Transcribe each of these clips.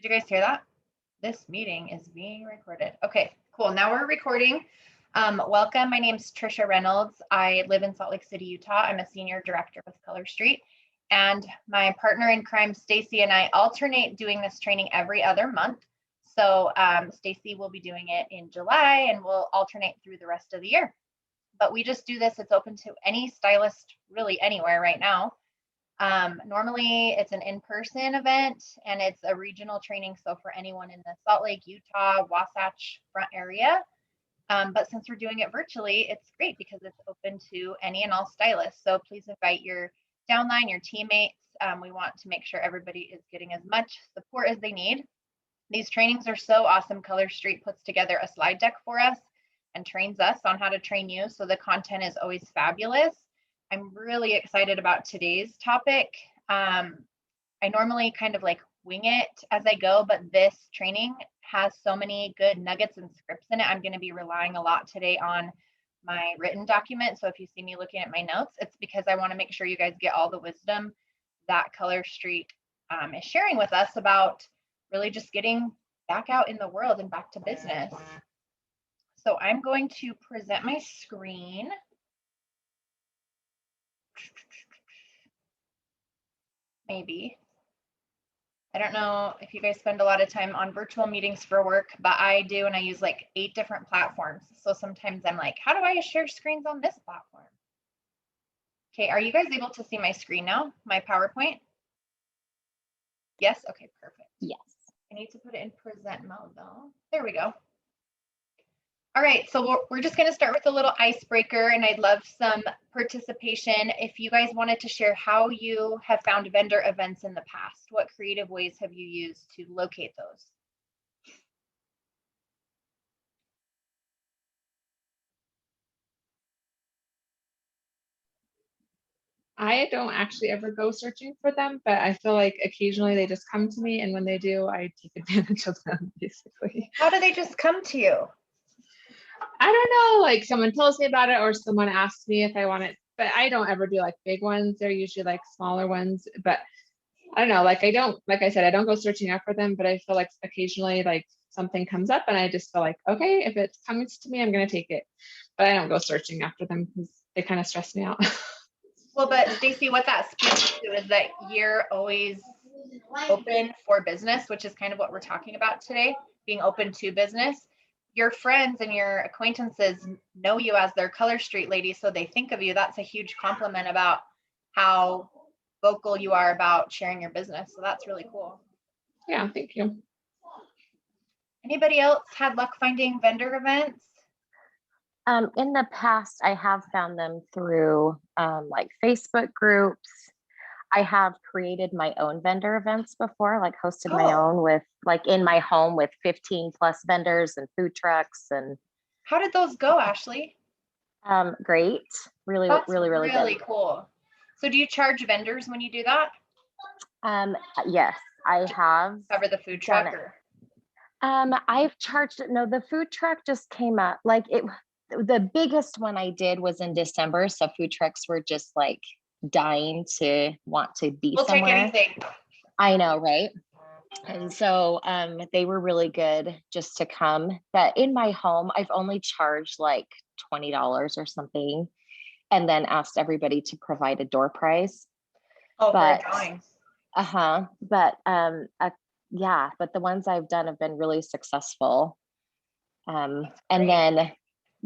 Did you guys hear that? This meeting is being recorded. Okay, cool. Now we're recording. Welcome. My name's Trisha Reynolds. I live in Salt Lake City, Utah. I'm a senior director with Color Street. And my partner in crime, Stacy, and I alternate doing this training every other month. So Stacy will be doing it in July and we'll alternate through the rest of the year. But we just do this. It's open to any stylist really anywhere right now. Normally it's an in-person event and it's a regional training. So for anyone in the Salt Lake, Utah, Wasatch Front area. But since we're doing it virtually, it's great because it's open to any and all stylists. So please invite your downline, your teammates. We want to make sure everybody is getting as much support as they need. These trainings are so awesome. Color Street puts together a slide deck for us and trains us on how to train you. So the content is always fabulous. I'm really excited about today's topic. I normally kind of like wing it as I go, but this training has so many good nuggets and scripts in it. I'm going to be relying a lot today on my written document. So if you see me looking at my notes, it's because I want to make sure you guys get all the wisdom that Color Street is sharing with us about really just getting back out in the world and back to business. So I'm going to present my screen. Maybe. I don't know if you guys spend a lot of time on virtual meetings for work, but I do, and I use like 8 different platforms. So sometimes I'm like, how do I share screens on this platform? Okay, are you guys able to see my screen now, my PowerPoint? Yes, okay, perfect. Yes. I need to put it in present mode though. There we go. All right, so we're just going to start with a little icebreaker, and I'd love some participation. If you guys wanted to share how you have found vendor events in the past, what creative ways have you used to locate those? I don't actually ever go searching for them, but I feel like occasionally they just come to me, and when they do, I take advantage of them, basically. How do they just come to you? I don't know, like someone tells me about it or someone asks me if I want it, but I don't ever do like big ones. They're usually like smaller ones, but I don't know, like I said, I don't go searching out for them, but I feel like occasionally like something comes up and I just feel like, okay, if it comes to me, I'm going to take it, but I don't go searching after them because they kind of stress me out. Well, but Stacy, what that speaks to is that you're always open for business, which is kind of what we're talking about today, being open to business. Your friends and your acquaintances know you as their Color Street lady, so they think of you. That's a huge compliment about how vocal you are about sharing your business. So that's really cool. Yeah, thank you. Anybody else had luck finding vendor events? In the past, I have found them through like Facebook groups. I have created my own vendor events before, like hosted my own with like in my home with 15 plus vendors and food trucks. And how did those go, Ashley? Great. Really good. Cool. So do you charge vendors when you do that? Yes, I have. Cover the food truck? I've charged it. No, the food truck just came up. Like the biggest one I did was in December. So food trucks were just like dying to want to be somewhere. We'll take anything. I know, right? And so they were really good just to come. But in my home, I've only charged like $20 or something, and then asked everybody to provide a door prize. Oh, but yeah, but the ones I've done have been really successful. And then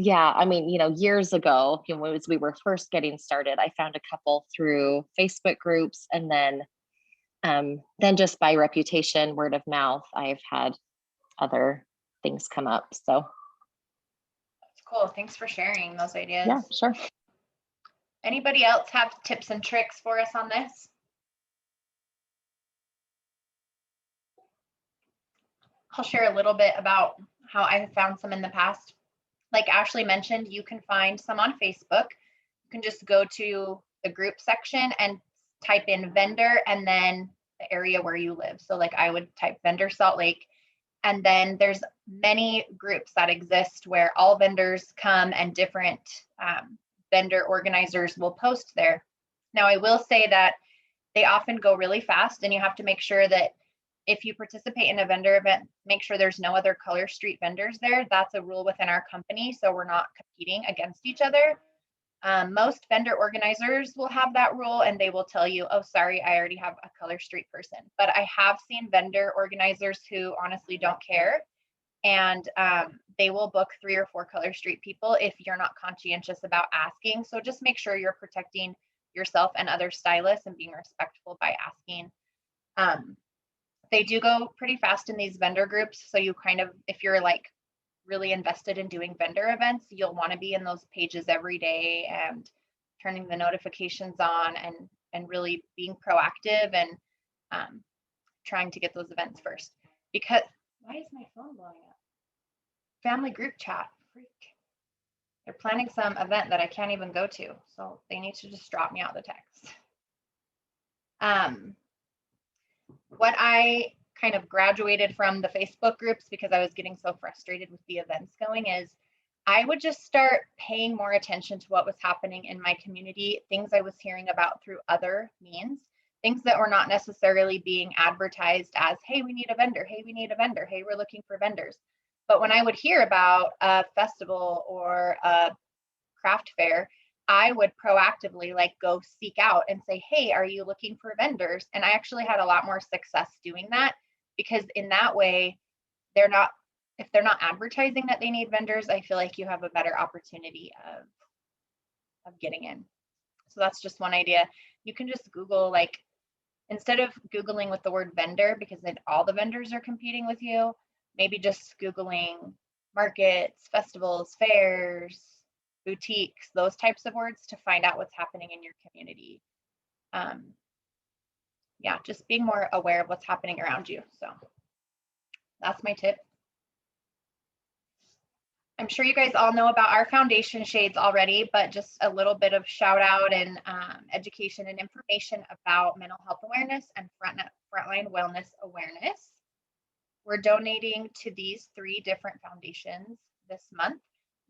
yeah, I mean, years ago, as we were first getting started, I found a couple through Facebook groups, and then just by reputation, word of mouth, I've had other things come up. So that's cool. Thanks for sharing those ideas. Yeah, sure. Anybody else have tips and tricks for us on this? I'll share a little bit about how I have found some in the past. Like Ashley mentioned, you can find some on Facebook. You can just go to the group section and type in vendor and then the area where you live. So like I would type vendor Salt Lake, and then there's many groups that exist where all vendors come and different vendor organizers will post there. Now I will say that they often go really fast, and you have to make sure that If you participate in a vendor event, make sure there's no other Color Street vendors there. That's a rule within our company, so we're not competing against each other. Most vendor organizers will have that rule and they will tell you, oh, sorry, I already have a Color Street person. But I have seen vendor organizers who honestly don't care, and they will book 3 or 4 Color Street people if you're not conscientious about asking. So just make sure you're protecting yourself and other stylists and being respectful by asking. They do go pretty fast in these vendor groups. So you kind of, if you're like really invested in doing vendor events, you'll want to be in those pages every day and turning the notifications on and really being proactive and trying to get those events first. Because why is my phone blowing up? Family group chat, freak. They're planning some event that I can't even go to, so they need to just drop me out the text. What I kind of graduated from the Facebook groups because I was getting so frustrated with the events going is I would just start paying more attention to what was happening in my community, things I was hearing about through other means, things that were not necessarily being advertised as, hey, we need a vendor, hey, we need a vendor, hey, we're looking for vendors. But when I would hear about a festival or a craft fair, I would proactively like go seek out and say, hey, are you looking for vendors? And I actually had a lot more success doing that, because in that way, if they're not advertising that they need vendors, I feel like you have a better opportunity of getting in. So that's just one idea. You can just Google, like, instead of Googling with the word vendor, because then all the vendors are competing with you, maybe just Googling markets, festivals, fairs, boutiques, those types of words to find out what's happening in your community. Yeah, just being more aware of what's happening around you. So that's my tip. I'm sure you guys all know about our foundation shades already, but just a little bit of shout out and education and information about mental health awareness and frontline wellness awareness. We're donating to these 3 different foundations this month.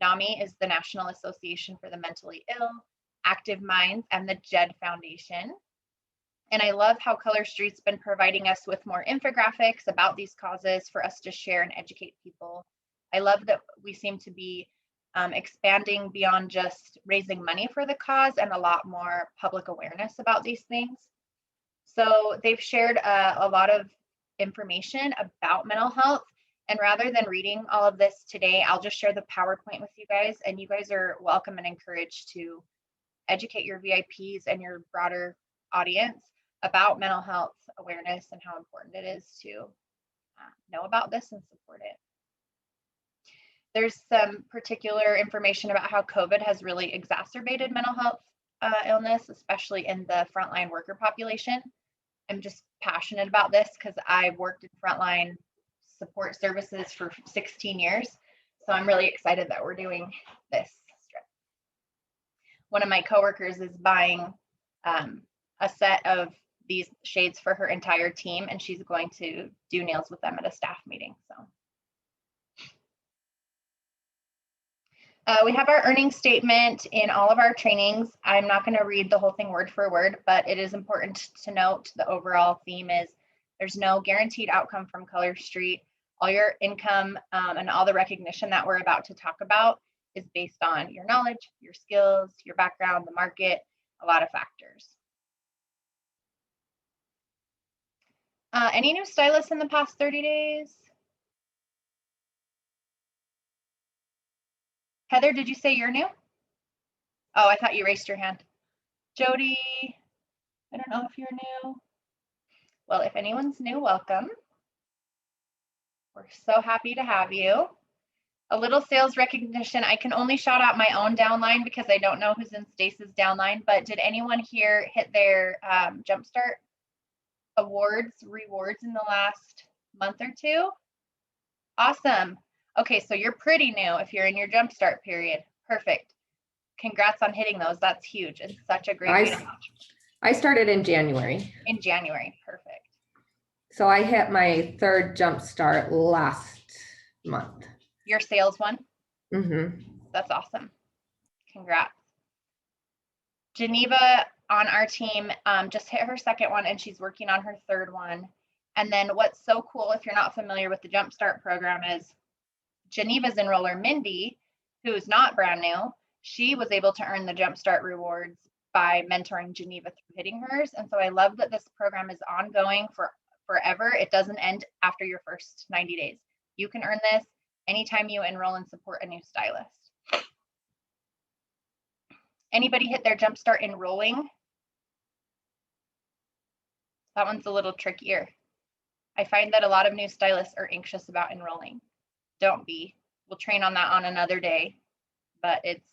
NAMI is the National Association for the Mentally Ill, Active Minds, and the JED Foundation. And I love how Color Street's been providing us with more infographics about these causes for us to share and educate people. I love that we seem to be expanding beyond just raising money for the cause and a lot more public awareness about these things. So they've shared a lot of information about mental health. And rather than reading all of this today, I'll just share the PowerPoint with you guys, and you guys are welcome and encouraged to educate your VIPs and your broader audience about mental health awareness and how important it is to know about this and support it. There's some particular information about how COVID has really exacerbated mental health illness, especially in the frontline worker population. I'm just passionate about this because I've worked in frontline support services for 16 years. So I'm really excited that we're doing this strip. One of my coworkers is buying a set of these shades for her entire team, and she's going to do nails with them at a staff meeting. So we have our earnings statement in all of our trainings. I'm not going to read the whole thing word for word, but it is important to note the overall theme is there's no guaranteed outcome from Color Street. All your income and all the recognition that we're about to talk about is based on your knowledge, your skills, your background, the market, a lot of factors. Any new stylists in the past 30 days? Heather, did you say you're new? Oh, I thought you raised your hand. Jody, I don't know if you're new. Well, if anyone's new, welcome. We're so happy to have you. A little sales recognition. I can only shout out my own downline because I don't know who's in Stace's downline, but did anyone here hit their Jumpstart rewards in the last month or 2? Awesome. Okay, so you're pretty new if you're in your Jumpstart period. Perfect. Congrats on hitting those. That's huge. It's such a great way to launch. I started in January. In January, perfect. So I hit my 3rd Jumpstart last month. Your sales one? Mm-hmm. That's awesome. Congrats. Geneva on our team just hit her 2nd one and she's working on her 3rd one. And then what's so cool, if you're not familiar with the Jumpstart program, is Geneva's enroller, Mindy, who's not brand new, she was able to earn the Jumpstart rewards by mentoring Geneva through hitting hers. And so I love that this program is ongoing for forever. It doesn't end after your first 90 days. You can earn this anytime you enroll and support a new stylist. Anybody hit their Jumpstart enrolling? That one's a little trickier. I find that a lot of new stylists are anxious about enrolling. Don't be. We'll train on that on another day, but it's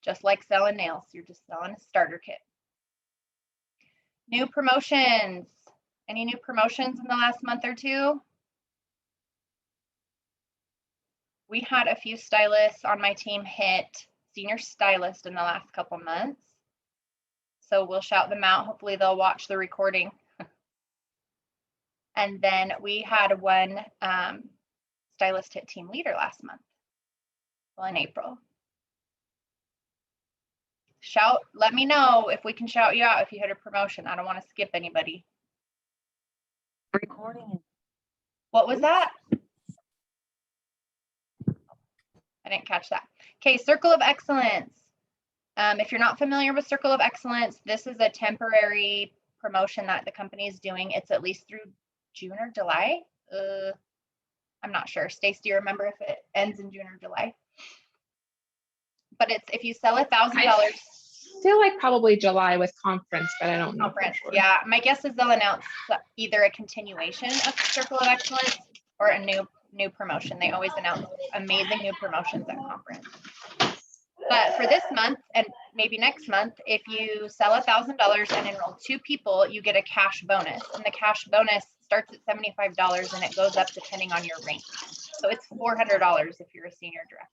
just like selling nails. You're just selling a starter kit. New promotions. Any new promotions in the last month or two? We had a few stylists on my team hit senior stylist in the last couple months. So we'll shout them out. Hopefully they'll watch the recording. And then we had one stylist hit team leader last month. Well, in April. Shout, let me know if we can shout you out if you hit a promotion. I don't want to skip anybody. Recording. What was that? I didn't catch that. Okay, Circle of Excellence. If you're not familiar with Circle of Excellence, this is a temporary promotion that the company is doing. It's at least through June or July. I'm not sure. Stace, do you remember if it ends in June or July? But it's if you sell $1,000. I feel like probably July with conference, but I don't know. Conference. For sure. Yeah, my guess is they'll announce either a continuation of Circle of Excellence or a new promotion. They always announce amazing new promotions at conference. But for this month and maybe next month, if you sell $1,000 and enroll 2 people, you get a cash bonus. And the cash bonus starts at $75 and it goes up depending on your rank. So it's $400 if you're a senior director.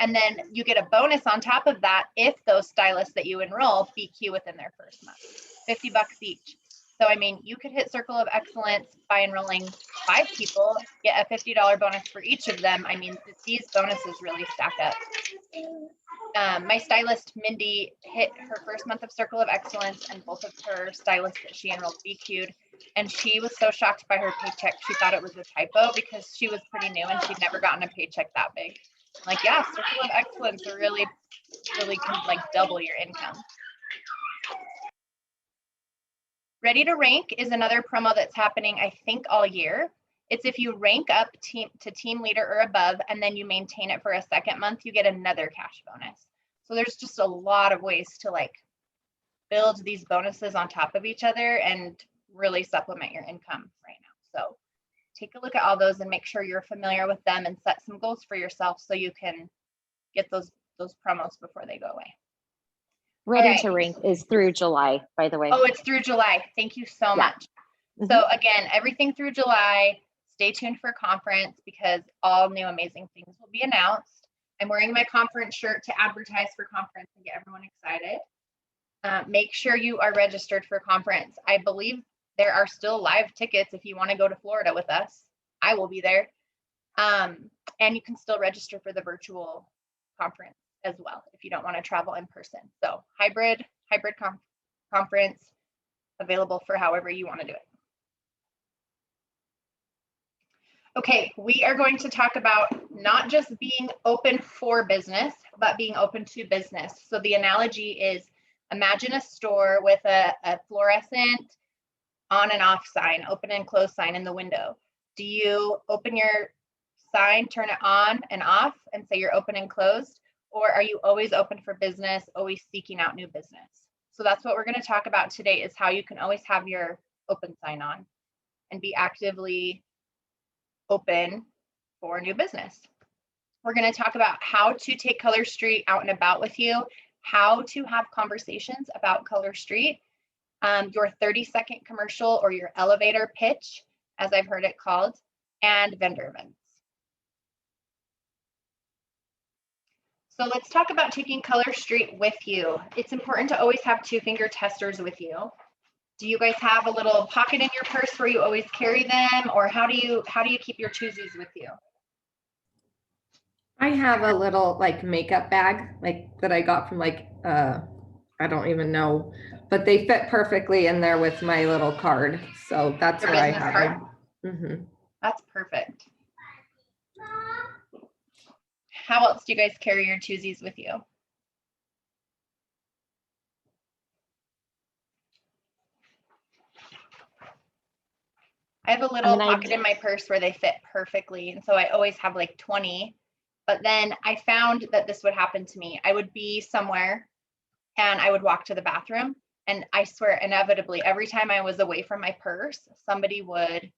And then you get a bonus on top of that if those stylists that you enroll BQ within their first month, $50 each. So, I mean, you could hit Circle of Excellence by enrolling 5 people, get a $50 bonus for each of them. I mean, these bonuses really stack up. My stylist, Mindy, hit her first month of Circle of Excellence and both of her stylists that she enrolled BQ'd. And she was so shocked by her paycheck. She thought it was a typo because she was pretty new and she'd never gotten a paycheck that big. Like, yeah, Circle of Excellence are really can like double your income. Ready to Rank is another promo that's happening, I think, all year. It's if you rank up to team leader or above, and then you maintain it for a second month, you get another cash bonus. So there's just a lot of ways to like build these bonuses on top of each other and really supplement your income right now. So take a look at all those and make sure you're familiar with them and set some goals for yourself so you can get those promos before they go away. Ready to Rank is through July, by the way. Oh, it's through July. Thank you so much. So again, everything through July. Stay tuned for conference because all new amazing things will be announced. I'm wearing my conference shirt to advertise for conference and get everyone excited. Make sure you are registered for conference. I believe there are still live tickets if you want to go to Florida with us. I will be there. And you can still register for the virtual conference as well if you don't want to travel in person. So hybrid conference available for however you want to do it. Okay, we are going to talk about not just being open for business, but being open to business. So the analogy is imagine a store with a fluorescent on and off sign, open and close sign in the window. Do you open your sign, turn it on and off and say you're open and closed? Or are you always open for business, always seeking out new business? So that's what we're going to talk about today is how you can always have your open sign on and be actively open for new business. We're going to talk about how to take Color Street out and about with you, how to have conversations about Color Street, your 30-second commercial or your elevator pitch, as I've heard it called, and vendor events. So let's talk about taking Color Street with you. It's important to always have 2-finger testers with you. Do you guys have a little pocket in your purse where you always carry them, or how do you keep your twosies with you? I have a little like makeup bag like that I got from like a I don't even know, but they fit perfectly in there with my little card. So that's Your where I business have card? them. Mhm. That's perfect. How else do you guys carry your twosies with you? I have a little pocket in my purse where they fit perfectly. And so I always have like 20. But then I found that this would happen to me. I would be somewhere and I would walk to the bathroom. And I swear, inevitably, every time I was away from my purse, somebody would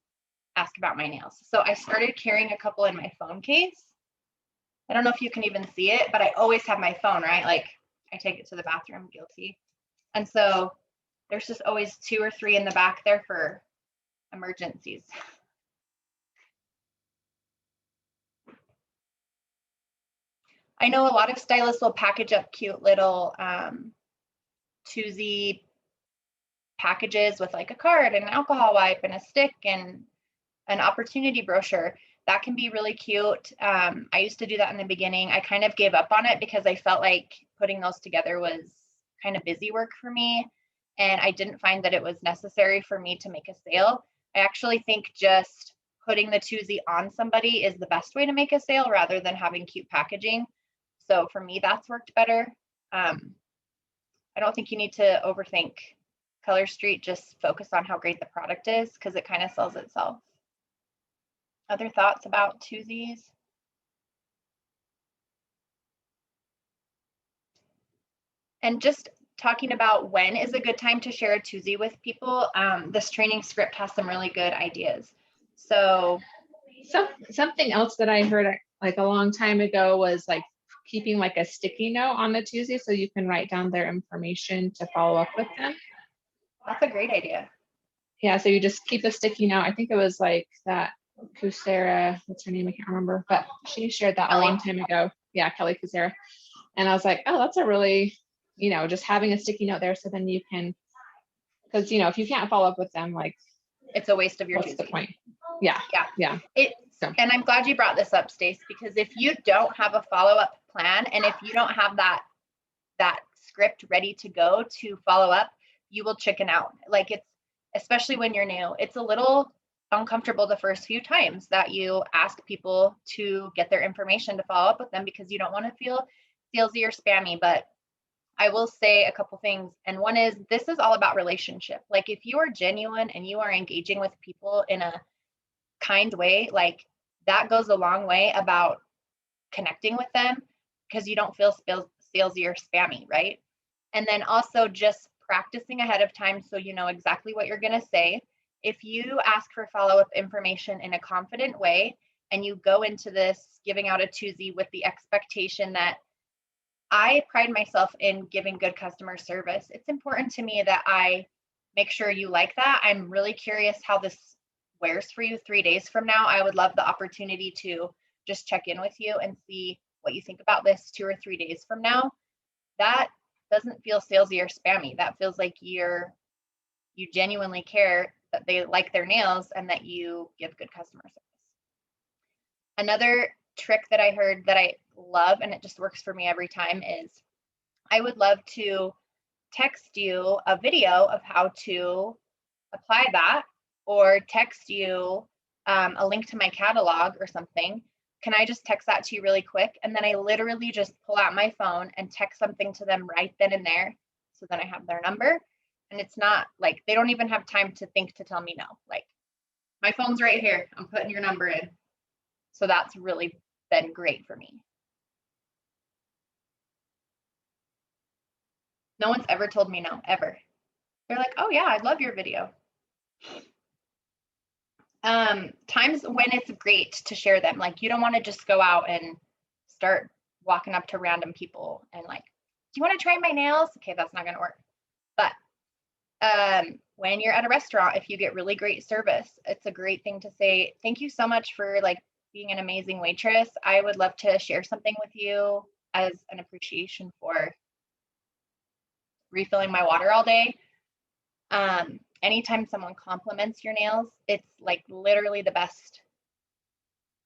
ask about my nails. So I started carrying a couple in my phone case. I don't know if you can even see it, but I always have my phone, right? Like I take it to the bathroom, guilty. And so there's just always 2 or 3 in the back there for emergencies. I know a lot of stylists will package up cute little twosie packages with like a card and an alcohol wipe and a stick and an opportunity brochure. That can be really cute. I used to do that in the beginning. I kind of gave up on it because I felt like putting those together was kind of busy work for me. And I didn't find that it was necessary for me to make a sale. I actually think just putting the twosie on somebody is the best way to make a sale rather than having cute packaging. So for me, that's worked better. I don't think you need to overthink Color Street. Just focus on how great the product is because it kind of sells itself. Other thoughts about twosies? And just talking about when is a good time to share a twosie with people. This training script has some really good ideas. So something else that I heard like a long time ago was like keeping like a sticky note on the twosie so you can write down their information to follow up with them. That's a great idea. Yeah, so you just keep a sticky note. I think it was like that Kusera, what's her name? I can't remember, but she shared that Kelly. a long time ago. Yeah, Kelly Kusera. And I was like, oh, that's a really, just having a sticky note there so then you can, because, if you can't follow up with them, like, it's a waste of your what's the twosie. point? Yeah. Yeah. And I'm glad you brought this up, Stace, because if you don't have a follow-up plan and if you don't have that script ready to go to follow up, you will chicken out. Like it's, especially when you're new, it's a little uncomfortable the first few times that you ask people to get their information to follow up with them because you don't want to feel salesy or spammy. But I will say a couple things. And one is, this is all about relationship. Like if you are genuine and you are engaging with people in a kind way, like that goes a long way about connecting with them because you don't feel salesy or spammy, right? And then also just practicing ahead of time so you know exactly what you're going to say. If you ask for follow-up information in a confident way and you go into this giving out a twosie with the expectation that I pride myself in giving good customer service, it's important to me that I make sure you like that. I'm really curious how this wears for you 3 days from now. I would love the opportunity to just check in with you and see what you think about this 2 or 3 days from now. That doesn't feel salesy or spammy. That feels like you genuinely care that they like their nails and that you give good customer service. Another trick that I heard that I love, and it just works for me every time, is I would love to text you a video of how to apply that, or text you a link to my catalog or something. Can I just text that to you really quick? And then I literally just pull out my phone and text something to them right then and there. So then I have their number. And it's not like they don't even have time to think to tell me no. Like my phone's right here. I'm putting your number in. So that's really been great for me. No one's ever told me no, ever. They're like, oh yeah, I love your video. Times when it's great to share them. Like you don't want to just go out and start walking up to random people and like, do you want to try my nails? Okay, that's not going to work. But when you're at a restaurant, if you get really great service, it's a great thing to say, thank you so much for like being an amazing waitress. I would love to share something with you as an appreciation for refilling my water all day. Anytime someone compliments your nails, it's like literally the best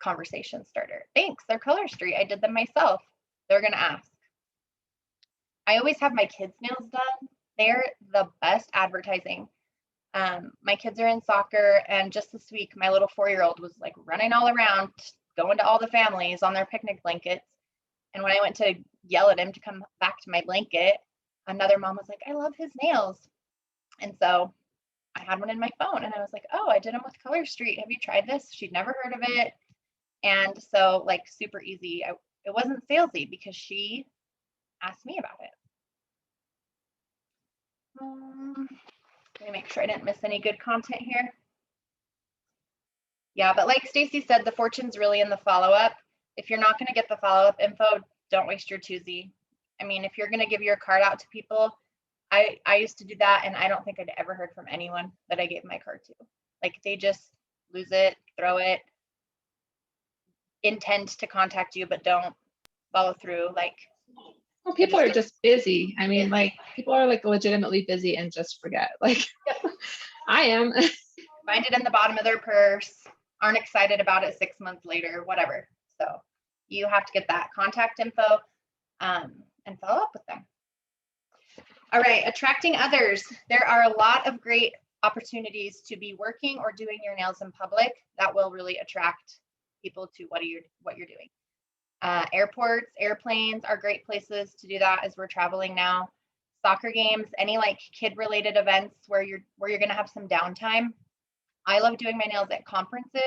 conversation starter. Thanks, they're Color Street. I did them myself. They're going to ask. I always have my kids' nails done. They're the best advertising. My kids are in soccer, and just this week, my little 4-year-old was like running all around, going to all the families on their picnic blankets. And when I went to yell at him to come back to my blanket, another mom was like, I love his nails. And so I had one in my phone and I was like, oh, I did them with Color Street. Have you tried this? She'd never heard of it. And so, like, super easy. It wasn't salesy because she asked me about it. Let me make sure I didn't miss any good content here. Yeah, but like Stacy said, the fortune's really in the follow-up. If you're not going to get the follow-up info, don't waste your Tuesday. I mean, if you're going to give your card out to people, I used to do that, and I don't think I'd ever heard from anyone that I gave my card to. Like, they just lose it, throw it, intend to contact you, but don't follow through. Like, Well, people are just busy. I mean, like, people are like legitimately busy and just forget. Like, I am. Find it in the bottom of their purse, aren't excited about it 6 months later, whatever. So you have to get that contact info and follow up with them. All right, attracting others. There are a lot of great opportunities to be working or doing your nails in public that will really attract people to what you're doing. Airports, airplanes are great places to do that as we're traveling now. Soccer games, any like kid-related events where you're going to have some downtime. I love doing my nails at conferences.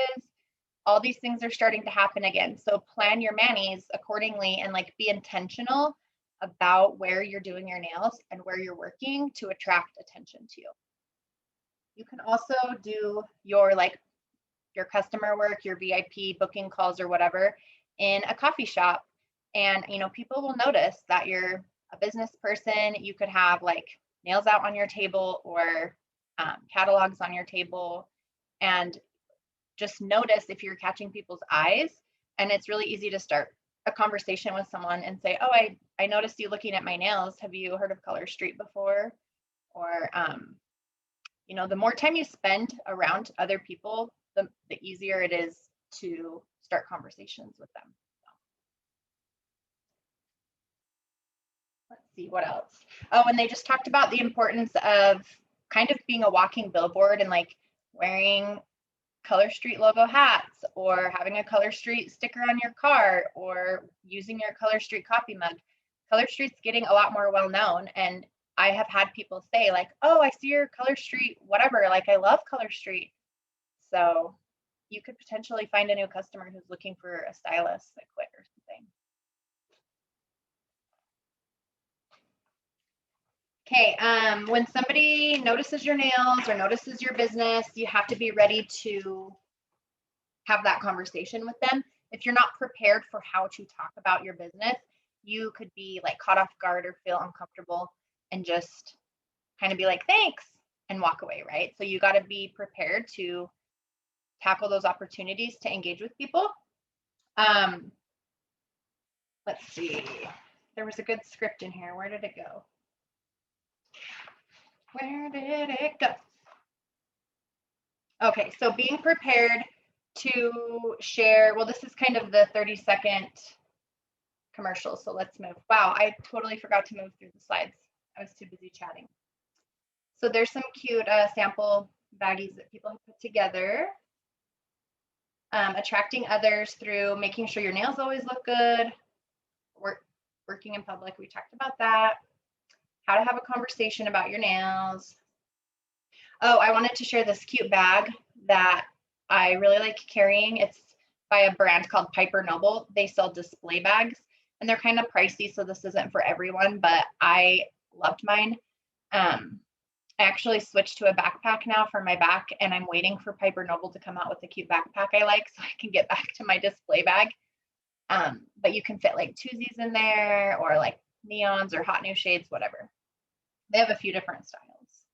All these things are starting to happen again. So plan your manis accordingly and like be intentional about where you're doing your nails and where you're working to attract attention to you. You can also do your customer work, your VIP booking calls or whatever in a coffee shop. And, people will notice that you're a business person. You could have like nails out on your table or catalogs on your table, and just notice if you're catching people's eyes. And it's really easy to start a conversation with someone and say, oh, I noticed you looking at my nails. Have you heard of Color Street before? Or, the more time you spend around other people, the easier it is to start conversations with them. Let's see what else. Oh, and they just talked about the importance of kind of being a walking billboard and like wearing Color Street logo hats or having a Color Street sticker on your car or using your Color Street coffee mug. Color Street's getting a lot more well known, and I have had people say like, oh, I see your Color Street, whatever, like I love Color Street. So you could potentially find a new customer who's looking for a stylist that quit or something. Okay, when somebody notices your nails or notices your business, you have to be ready to have that conversation with them. If you're not prepared for how to talk about your business, you could be like caught off guard or feel uncomfortable and just kind of be like, thanks, and walk away, right? So you got to be prepared to tackle those opportunities to engage with people. Let's see, there was a good script in here. Where did it go? Where did it go? Okay, so being prepared to share, well, this is kind of the 30-second commercial, so let's move. Wow, I totally forgot to move through the slides. I was too busy chatting. So there's some cute sample baggies that people have put together. Attracting others through making sure your nails always look good. Working in public, we talked about that. How to have a conversation about your nails. Oh, I wanted to share this cute bag that I really like carrying. It's by a brand called Piper Noble. They sell display bags and they're kind of pricey, so this isn't for everyone, but I loved mine. I actually switched to a backpack now for my back, and I'm waiting for Piper Noble to come out with a cute backpack I like so I can get back to my display bag. But you can fit like twosies in there or like neons or hot new shades, whatever. They have a few different styles.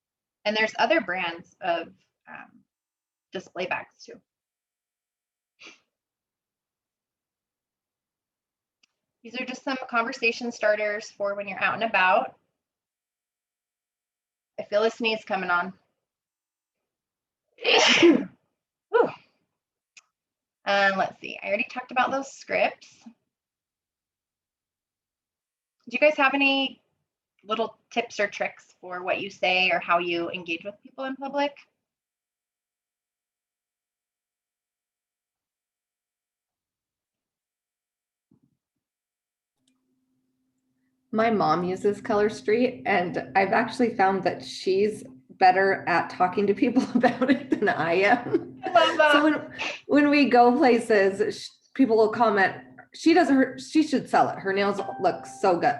And there's other brands of display bags too. These are just some conversation starters for when you're out and about. I feel a sneeze coming on. Let's see, I already talked about those scripts. Do you guys have any little tips or tricks for what you say or how you engage with people in public? My mom uses Color Street, and I've actually found that she's better at talking to people about it than I am. I love that. So when we go places, people will comment, she should sell it. Her nails look so good.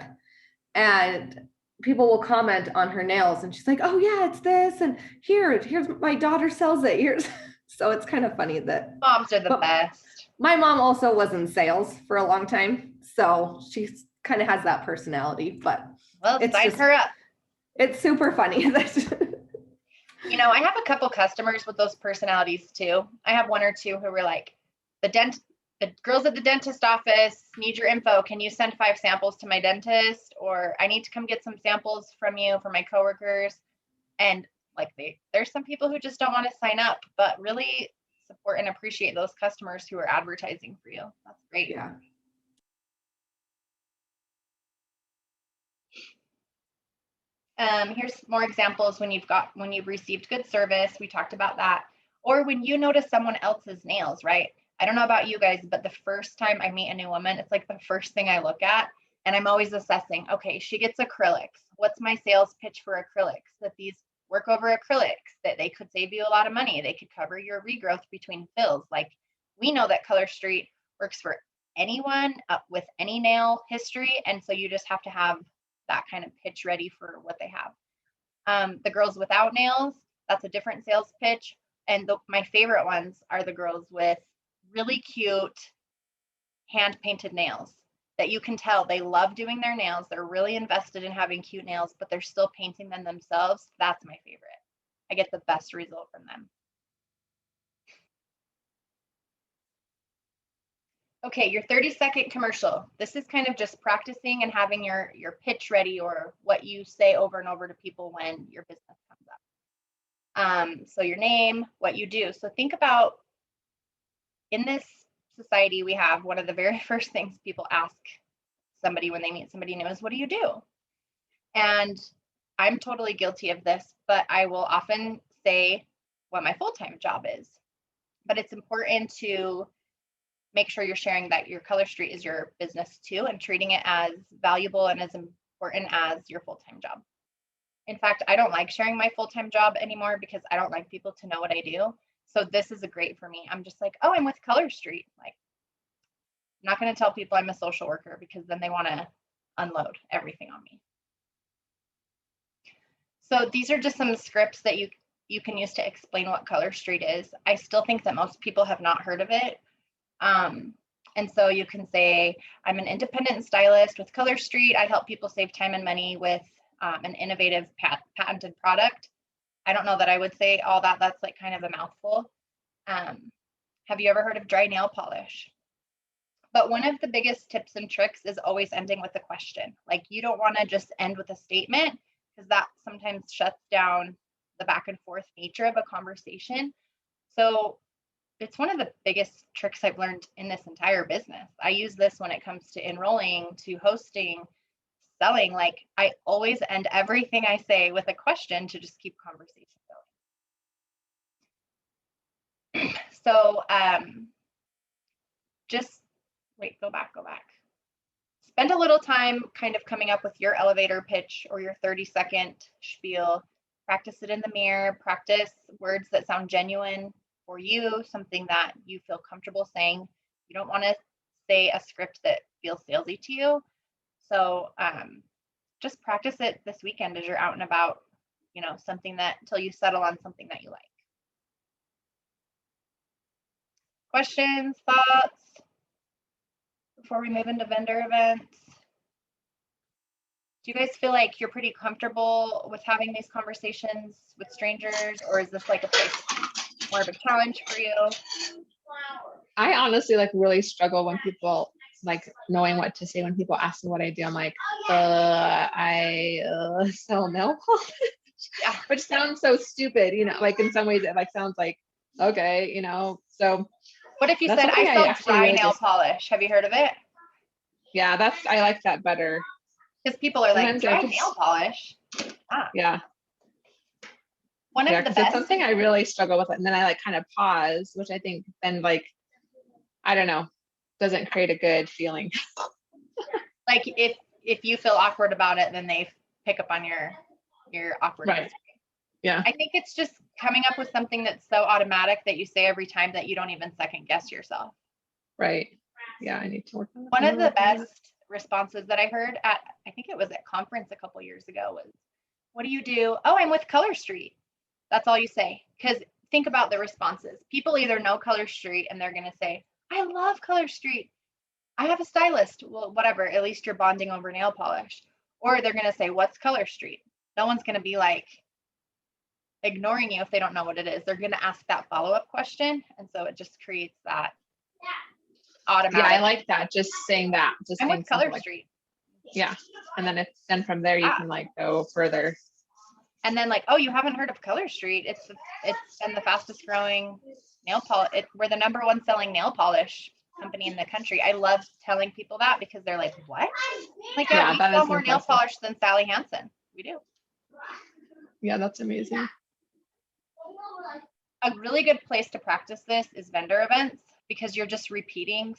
And people will comment on her nails and she's like, oh yeah, it's this. And here's my daughter sells it. Here's so it's kind of funny that Moms are the best. my mom also was in sales for a long time. So she kind of has that personality, but Well, it's sign just- her up. it's super funny. You know, I have a couple customers with those personalities too. I have one or two who were like, the girls at the dentist office need your info. Can you send 5 samples to my dentist? Or I need to come get some samples from you for my coworkers. And like there's some people who just don't want to sign up, but really support and appreciate those customers who are advertising for you. That's great. Yeah. Here's more examples when you've received good service. We talked about that. Or when you notice someone else's nails, right? I don't know about you guys, but the first time I meet a new woman, it's like the first thing I look at. And I'm always assessing, okay, she gets acrylics. What's my sales pitch for acrylics? That these work over acrylics, that they could save you a lot of money. They could cover your regrowth between fills. Like we know that Color Street works for anyone with any nail history. And so you just have to have that kind of pitch ready for what they have. The girls without nails, that's a different sales pitch. And my favorite ones are the girls with really cute hand painted nails that you can tell they love doing their nails. They're really invested in having cute nails, but they're still painting them themselves. That's my favorite. I get the best result from them. Okay, your 30-second commercial. This is kind of just practicing and having your pitch ready or what you say over and over to people when your business comes up. So your name, what you do. So think about, in this society we have, one of the very first things people ask somebody when they meet somebody new is, what do you do? And I'm totally guilty of this, but I will often say what my full-time job is. But it's important to make sure you're sharing that your Color Street is your business too, and treating it as valuable and as important as your full-time job. In fact, I don't like sharing my full-time job anymore because I don't like people to know what I do. So this is a great for me. I'm just like, oh, I'm with Color Street. Like, I'm not going to tell people I'm a social worker because then they want to unload everything on me. So these are just some scripts that you can use to explain what Color Street is. I still think that most people have not heard of it. And so you can say, I'm an independent stylist with Color Street. I help people save time and money with an innovative patented product. I don't know that I would say all that. That's like kind of a mouthful. Have you ever heard of dry nail polish? But one of the biggest tips and tricks is always ending with a question. Like you don't want to just end with a statement because that sometimes shuts down the back and forth nature of a conversation. So it's one of the biggest tricks I've learned in this entire business. I use this when it comes to enrolling, to hosting, selling. Like I always end everything I say with a question to just keep conversation going. So just wait, go back. Spend a little time kind of coming up with your elevator pitch or your 30-second spiel. Practice it in the mirror, practice words that sound genuine for you, something that you feel comfortable saying. You don't want to say a script that feels salesy to you. So just practice it this weekend as you're out and about, you know, something that until you settle on something that you like. Questions, thoughts before we move into vendor events? Do you guys feel like you're pretty comfortable with having these conversations with strangers, or is this like a place more of a challenge for you? I honestly like really struggle when people like knowing what to say when people ask me what I do. I'm like, I sell nail polish, Yeah. which sounds so stupid, you know, like in some ways it like sounds like, okay, you know, so. What if you That's said, something I I sell actually dry really nail just- polish? Have you heard of it? Yeah, I like that better. Because people are like, Sometimes try I nail just- polish. Yeah. One Yeah, of the because it's best, something I really struggle with, and then I like kind of pause, which I think then like, I don't know, doesn't create a good feeling. like if you feel awkward about it, then they pick up on your awkwardness. Right. Yeah. I think it's just coming up with something that's so automatic that you say every time that you don't even second guess yourself. Right. Yeah, I need to work on that. One I'm of gonna the work on that. best responses that I heard at, I think it was at conference a couple years ago was, what do you do? Oh, I'm with Color Street. That's all you say. Because think about the responses. People either know Color Street and they're going to say, I love Color Street. I have a stylist. Well, whatever, at least you're bonding over nail polish. Or they're going to say, what's Color Street? No one's going to be like ignoring you if they don't know what it is. They're going to ask that follow-up question. And so it just creates that automatic. Yeah, I like that. Just saying that. Just I'm saying with Color something like, Street. yeah. And then from there you Ah. can like go further. And then like, oh, you haven't heard of Color Street? It's been the fastest growing nail polish. We're the #1 selling nail polish company in the country. I love telling people that because they're like, what? Like, yeah, Yeah, we that sell is more nail impressive. polish than Sally Hansen. We do. Yeah, that's amazing. A really good place to practice this is vendor events because you're just repeating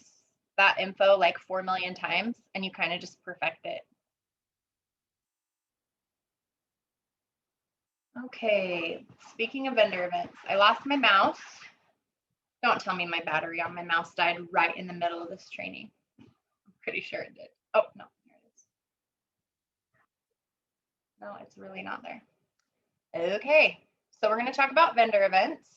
that info like 4 million times and you kind of just perfect it. Okay, speaking of vendor events, I lost my mouse. Don't tell me my battery on my mouse died right in the middle of this training. I'm pretty sure it did. Oh, no, here it is. No, it's really not there. Okay, so we're going to talk about vendor events.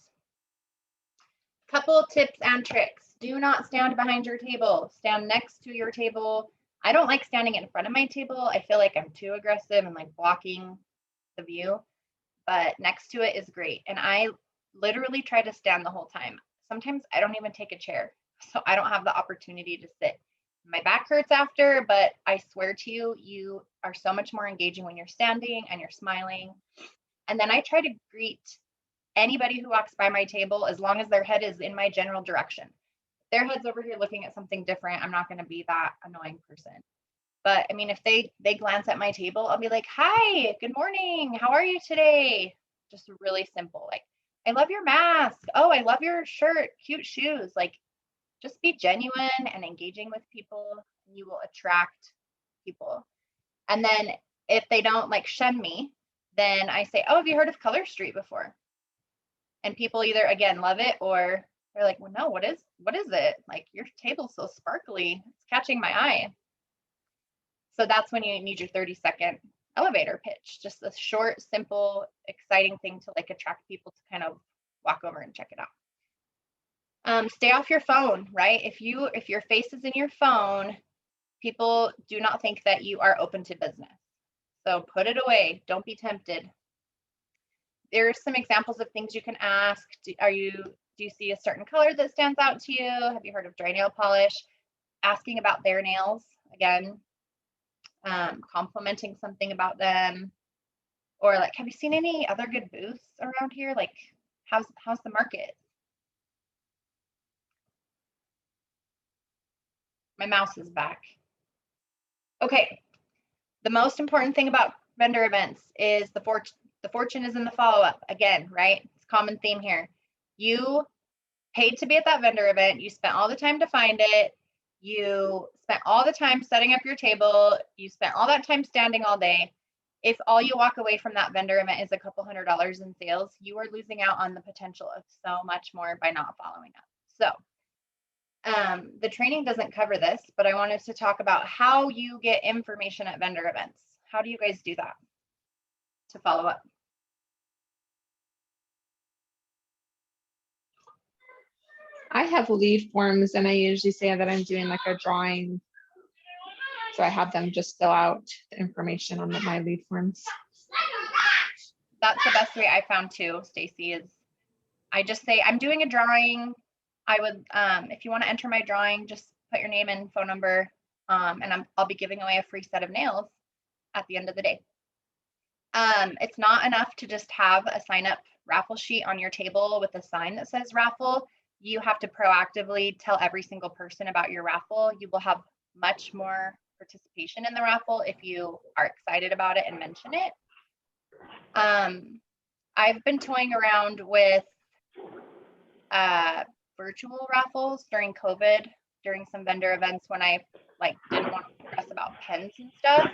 Couple tips and tricks. Do not stand behind your table. Stand next to your table. I don't like standing in front of my table. I feel like I'm too aggressive and like blocking the view, but next to it is great. And I literally try to stand the whole time. Sometimes I don't even take a chair, so I don't have the opportunity to sit. My back hurts after, but I swear to you, you are so much more engaging when you're standing and you're smiling. And then I try to greet anybody who walks by my table as long as their head is in my general direction. If their head's over here looking at something different, I'm not going to be that annoying person. But I mean, if they glance at my table, I'll be like, hi, good morning. How are you today? Just really simple. Like, I love your mask. Oh, I love your shirt. Cute shoes. Like, just be genuine and engaging with people. And you will attract people. And then if they don't like shun me, then I say, oh, have you heard of Color Street before? And people either, again, love it or they're like, well, no, what is it? Like, your table's so sparkly. It's catching my eye. So that's when you need your 30-second elevator pitch. Just a short, simple, exciting thing to like attract people to kind of walk over and check it out. Stay off your phone, right? If your face is in your phone, people do not think that you are open to business. So put it away. Don't be tempted. There's some examples of things you can ask. Do you see a certain color that stands out to you? Have you heard of dry nail polish? Asking about their nails, again, complimenting something about them, or like, have you seen any other good booths around here? Like, how's the market? My mouse is back. Okay, the most important thing about vendor events is the fortune is in the follow-up. Again, right? It's a common theme here. You paid to be at that vendor event. You spent all the time to find it. You spent all the time setting up your table. You spent all that time standing all day. If all you walk away from that vendor event is a couple $100 in sales, you are losing out on the potential of so much more by not following up. So the training doesn't cover this, but I wanted to talk about how you get information at vendor events. How do you guys do that to follow up? I have lead forms and I usually say that I'm doing like a drawing. So I have them just fill out the information on my lead forms. That's the best way I found too, Stacy, is I just say, I'm doing a drawing. I would, if you want to enter my drawing, just put your name and phone number, and I'll be giving away a free set of nails at the end of the day. It's not enough to just have a sign up raffle sheet on your table with a sign that says raffle. You have to proactively tell every single person about your raffle. You will have much more participation in the raffle if you are excited about it and mention it. I've been toying around with virtual raffles during COVID, during some vendor events when I like didn't want to stress about pens and stuff.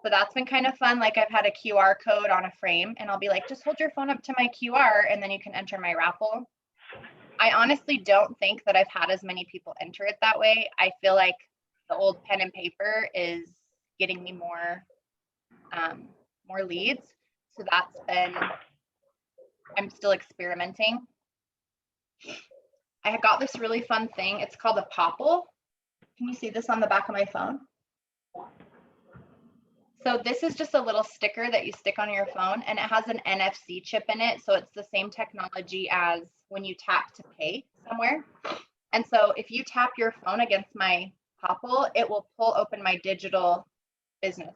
So that's been kind of fun. Like I've had a QR code on a frame and I'll be like, just hold your phone up to my QR and then you can enter my raffle. I honestly don't think that I've had as many people enter it that way. I feel like the old pen and paper is getting me more leads. So that's been, I'm still experimenting. I got this really fun thing. It's called a Popple. Can you see this on the back of my phone? So this is just a little sticker that you stick on your phone and it has an NFC chip in it. So it's the same technology as when you tap to pay somewhere. And so if you tap your phone against my Popple, it will pull open my digital business.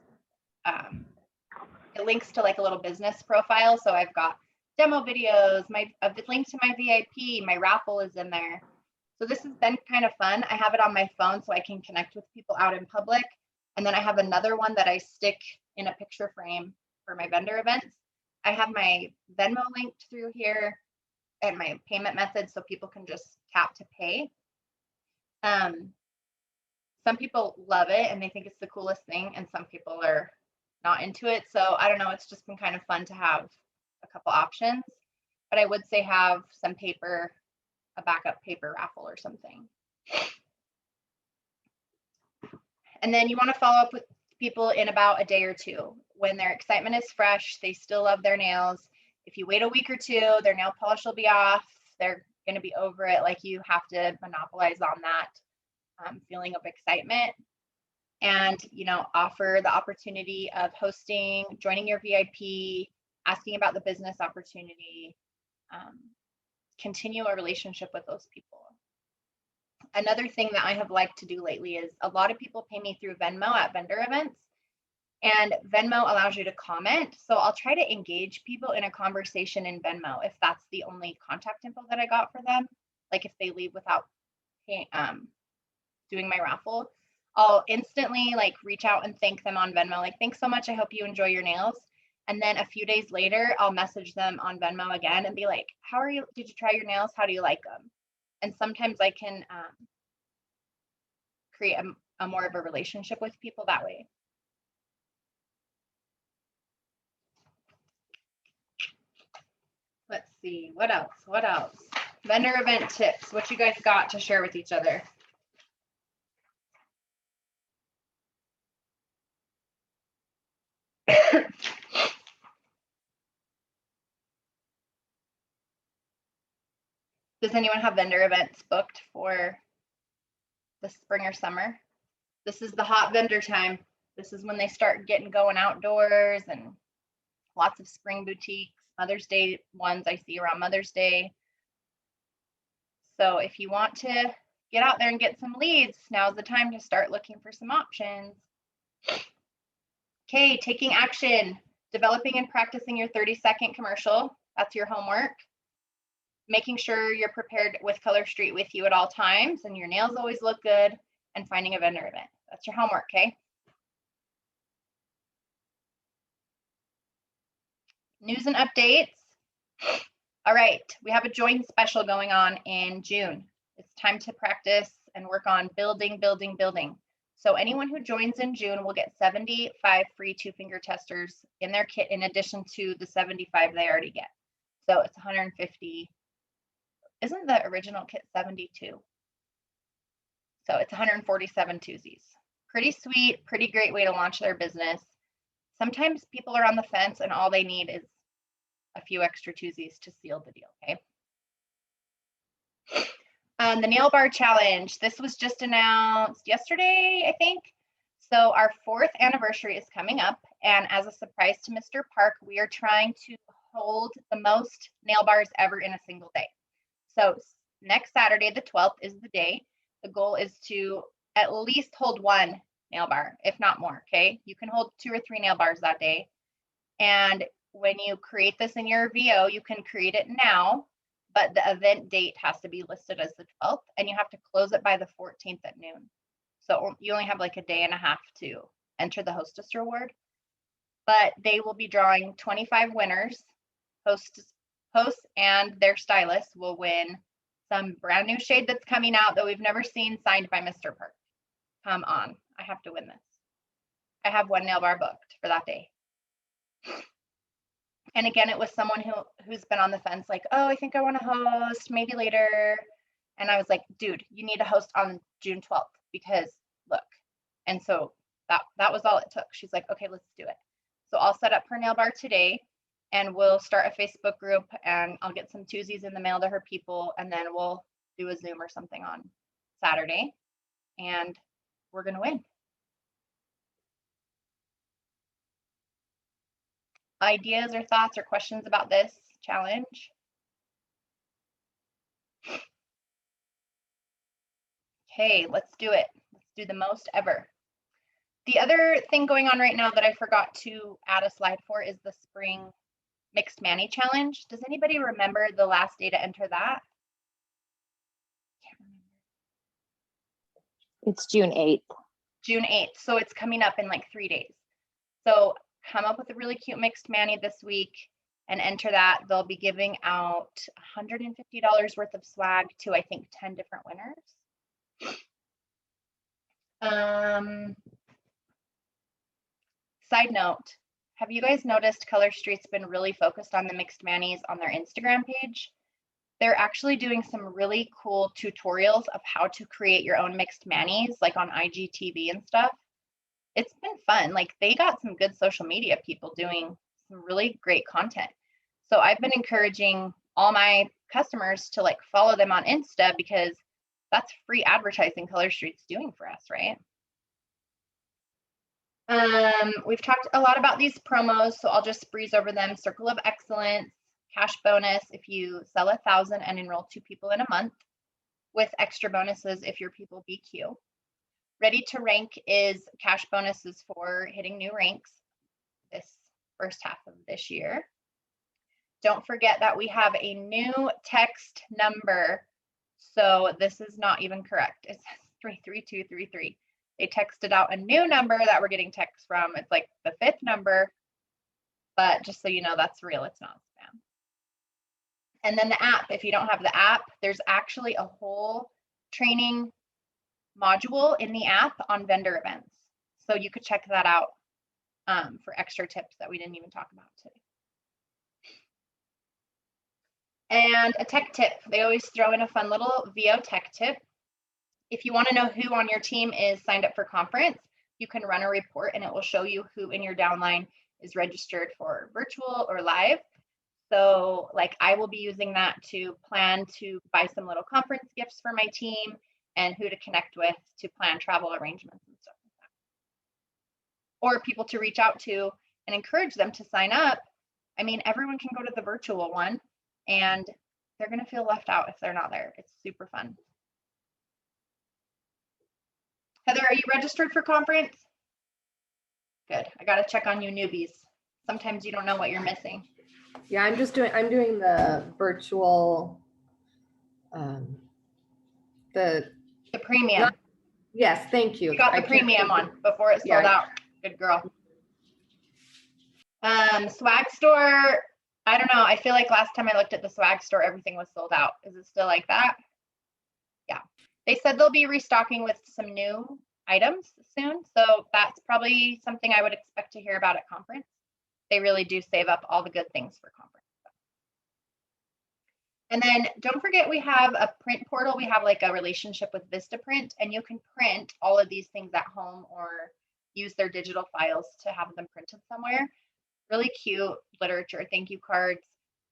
It links to like a little business profile. So I've got demo videos, a link to my VIP, my raffle is in there. So this has been kind of fun. I have it on my phone so I can connect with people out in public. And then I have another one that I stick in a picture frame for my vendor events. I have my Venmo linked through here and my payment method so people can just tap to pay. Some people love it and they think it's the coolest thing and some people are not into it. So I don't know, it's just been kind of fun to have a couple options, but I would say have some paper, a backup paper raffle or something. And then you want to follow up with people in about a day or two. When their excitement is fresh, they still love their nails. If you wait a week or two, their nail polish will be off. They're going to be over it. Like you have to monopolize on that feeling of excitement. And, you know, offer the opportunity of hosting, joining your VIP, asking about the business opportunity, continue a relationship with those people. Another thing that I have liked to do lately is a lot of people pay me through Venmo at vendor events, and Venmo allows you to comment. So I'll try to engage people in a conversation in Venmo if that's the only contact info that I got for them. Like if they leave without paying, doing my raffle, I'll instantly like reach out and thank them on Venmo. Like, thanks so much. I hope you enjoy your nails. And then a few days later, I'll message them on Venmo again and be like, how are you? Did you try your nails? How do you like them? And sometimes I can create a more of a relationship with people that way. Let's see, what else? What else? Vendor event tips. What you guys got to share with each other? Does anyone have vendor events booked for the spring or summer? This is the hot vendor time. This is when they start getting going outdoors and lots of spring boutiques, Mother's Day ones I see around Mother's Day. So if you want to get out there and get some leads, now's the time to start looking for some options. Okay, taking action, developing and practicing your 30-second commercial. That's your homework. Making sure you're prepared with Color Street with you at all times and your nails always look good, and finding a vendor event. That's your homework, okay? News and updates. All right, we have a joint special going on in June. It's time to practice and work on building. So anyone who joins in June will get 75 free 2-finger testers in their kit in addition to the 75 they already get. So it's 150. Isn't the original kit 72? So it's 147 twosies. Pretty sweet, pretty great way to launch their business. Sometimes people are on the fence and all they need is a few extra twosies to seal the deal, okay? The nail bar challenge. This was just announced yesterday, I think. So our 4th anniversary is coming up. And as a surprise to Mr. Park, we are trying to hold the most nail bars ever in a single day. So next Saturday, the 12th is the day. The goal is to at least hold 1 nail bar, if not more, okay? You can hold 2 or 3 nail bars that day. And when you create this in your VO, you can create it now, but the event date has to be listed as the 12th, and you have to close it by the 14th at noon. So you only have like a day and a half to enter the hostess reward. But they will be drawing 25 winners. Hosts and their stylists will win some brand new shade that's coming out that we've never seen, signed by Mr. Park. Come on, I have to win this. I have one nail bar booked for that day. And again, it was someone who's been on the fence, like, oh, I think I want to host, maybe later. And I was like, dude, you need to host on June 12th because look. And so that was all it took. She's like, okay, let's do it. So I'll set up her nail bar today and we'll start a Facebook group and I'll get some twosies in the mail to her people. And then we'll do a Zoom or something on Saturday and we're going to win. Ideas or thoughts or questions about this challenge? Okay, let's do it. Let's do the most ever. The other thing going on right now that I forgot to add a slide for is the spring mixed mani challenge. Does anybody remember the last day to enter that? Can't remember. It's June 8th. June 8th. So it's coming up in like 3 days. So come up with a really cute mixed mani this week and enter that. They'll be giving out $150 worth of swag to, I think, 10 different winners. Side note, have you guys noticed Color Street's been really focused on the mixed manis on their Instagram page? They're actually doing some really cool tutorials of how to create your own mixed manis, like on IGTV and stuff. It's been fun. Like they got some good social media people doing some really great content. So I've been encouraging all my customers to like follow them on Insta because that's free advertising Color Street's doing for us, right? We've talked a lot about these promos, so I'll just breeze over them. Circle of Excellence, cash bonus if you sell 1,000 and enroll 2 people in a month, with extra bonuses if your people BQ. Ready to Rank is cash bonuses for hitting new ranks this first half of this year. Don't forget that we have a new text number. So this is not even correct. It's 33233. They texted out a new number that we're getting texts from. It's like the 5th number, but just so you know, that's real. It's not spam. And then the app, if you don't have the app, there's actually a whole training module in the app on vendor events. So you could check that out for extra tips that we didn't even talk about today. And a tech tip, they always throw in a fun little VO tech tip. If you want to know who on your team is signed up for conference, you can run a report and it will show you who in your downline is registered for virtual or live. So like I will be using that to plan to buy some little conference gifts for my team and who to connect with to plan travel arrangements and stuff like that. Or people to reach out to and encourage them to sign up. I mean, everyone can go to the virtual one and they're going to feel left out if they're not there. It's super fun. Heather, are you registered for conference? Good. I got to check on you newbies. Sometimes you don't know what you're missing. Yeah, I'm doing the virtual, the premium. Yes, thank you. You got the premium one before it sold out. Good girl. Swag store. I don't know. I feel like last time I looked at the swag store, everything was sold out. Is it still like that? Yeah. They said they'll be restocking with some new items soon. So that's probably something I would expect to hear about at conference. They really do save up all the good things for conference. And then don't forget, we have a print portal. We have like a relationship with Vistaprint, and you can print all of these things at home or use their digital files to have them printed somewhere. Really cute literature, thank you cards,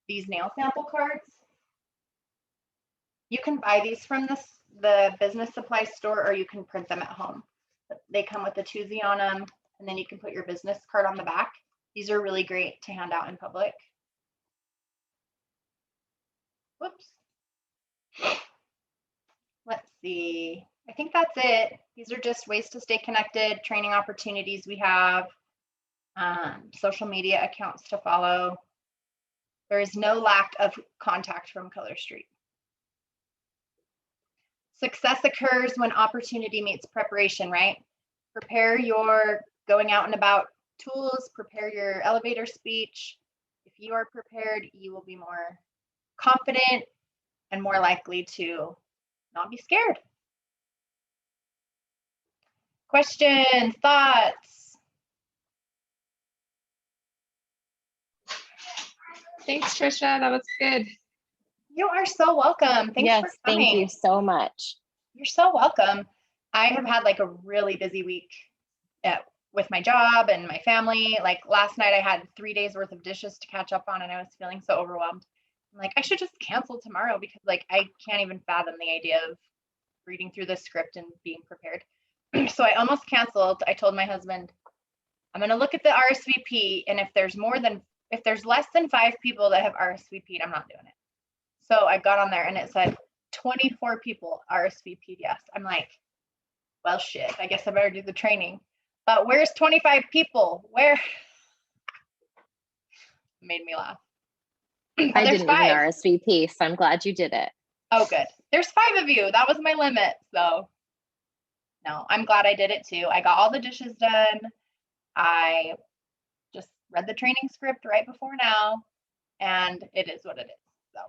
these nail sample cards. You can buy these from the business supply store, or you can print them at home. They come with a toozie on them, and then you can put your business card on the back. These are really great to hand out in public. Whoops. Let's see. I think that's it. These are just ways to stay connected, training opportunities we have, social media accounts to follow. There is no lack of contact from Color Street. Success occurs when opportunity meets preparation, right? Prepare your going out and about tools, prepare your elevator speech. If you are prepared, you will be more confident and more likely to not be scared. Questions, thoughts? Thanks, Trisha. That was good. You are so welcome. Thanks Yes, for coming. thank you so much. You're so welcome. I have had like a really busy week with my job and my family. Like last night I had 3 days worth of dishes to catch up on and I was feeling so overwhelmed. I'm like, I should just cancel tomorrow because like I can't even fathom the idea of reading through the script and being prepared. So I almost canceled. I told my husband, I'm going to look at the RSVP, and if there's less than 5 people that have RSVP'd, I'm not doing it. So I got on there and it said 24 people RSVP'd yes. I'm like, well, shit, I guess I better do the training. But where's 25 people? Where? Made me laugh. I There's didn't even 5. RSVP, so I'm glad you did it. Oh, good. There's 5 of you. That was my limit. So no, I'm glad I did it too. I got all the dishes done. I just read the training script right before now, and it is what it is. So